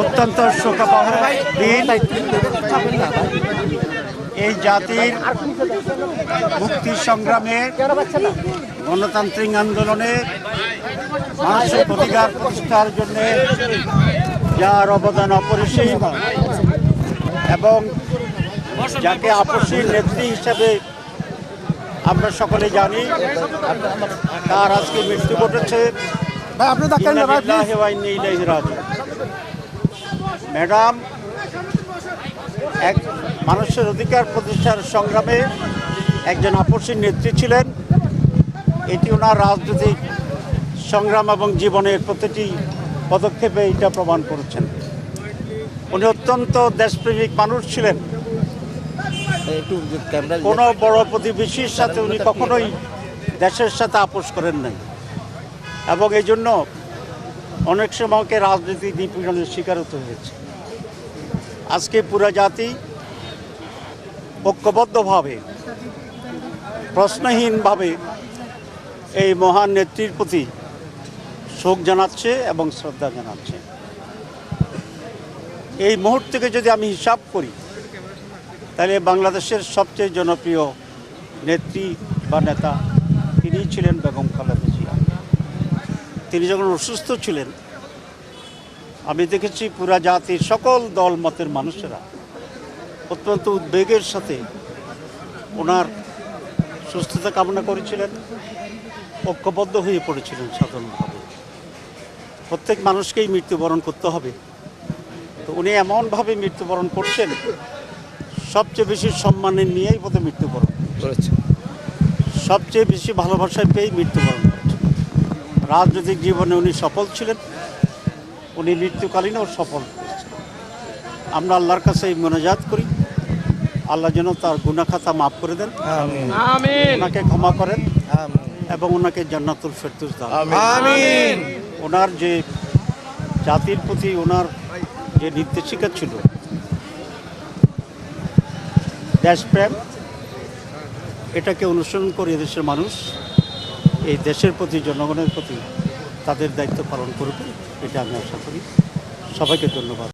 অত্যন্ত শোকাবহ দিন। এই জাতির মুক্তি সংগ্রামে, গণতান্ত্রিক আন্দোলনে, মানুষের অধিকার প্রতিষ্ঠার জন্য যার অবদান অপরিসীম এবং যাকে আপসী নেত্রী হিসেবে আমরা সকলে জানি, তার আজকে মৃত্যু ঘটেছে। ম্যাডাম এক মানুষের অধিকার প্রতিষ্ঠার সংগ্রামে একজন আপসী নেত্রী ছিলেন। এটি ওনার রাজনৈতিক সংগ্রাম এবং জীবনের প্রতিটি পদক্ষেপে এটা প্রমাণ করেছেন। উনি অত্যন্ত দেশপ্রেমিক মানুষ ছিলেন। কোনো বড় প্রতিবেশীর সাথে উনি কখনোই দেশের সাথে আপোষ করেন নাই এবং এই জন্য অনেক সময়কে রাজনৈতিক নিপীড়নের শিকার হতে হয়েছে। আজকে পুরা জাতি ঐক্যবদ্ধভাবে, প্রশ্নহীনভাবে এই মহান নেত্রীর প্রতি শোক জানাচ্ছে এবং শ্রদ্ধা জানাচ্ছে। এই মুহূর্তকে যদি আমি হিসাব করি, তাহলে বাংলাদেশের সবচেয়ে জনপ্রিয় নেত্রী বা নেতা তিনি ছিলেন বেগম খালেদা জিয়া। তিনি যখন অসুস্থ ছিলেন, আমি দেখেছি পুরা জাতির সকল দল মতের মানুষেরা অত্যন্ত উদ্বেগের সাথে ওনার সুস্থতা কামনা করেছিলেন, ঐক্যবদ্ধ হয়ে পড়েছিলেন সাধারণভাবে। প্রত্যেক মানুষকেই মৃত্যুবরণ করতে হবে, তো উনি এমনভাবে মৃত্যুবরণ করছেন, সবচেয়ে বেশি সম্মানে নিয়েই বোধহয় মৃত্যুবরণ করেছে, সবচেয়ে বেশি ভালোবাসায় পেয়েই মৃত্যুবরণ করেছে। রাজনৈতিক জীবনে উনি সফল ছিলেন, উনি মৃত্যুকালীনও সফল করেছেন। আমরা আল্লাহর কাছে এই মোনাজাত করি, আল্লাহ যেন তার গুনাহ-খাতা মাফ করে দেন, ওনাকে ক্ষমা করেন এবং ওনাকে জান্নাতুল ফেরদৌস দান করেন। ওনার যে জাতির প্রতি ওনার যে নির্দেশিকা ছিল, দেশপ্রেম, এটাকে অনুসরণ করে এদেশের মানুষ এই দেশের প্রতি, জনগণের প্রতি তাদের দায়িত্ব পালন করবে, এটা আমি আশা করি। সবাইকে ধন্যবাদ।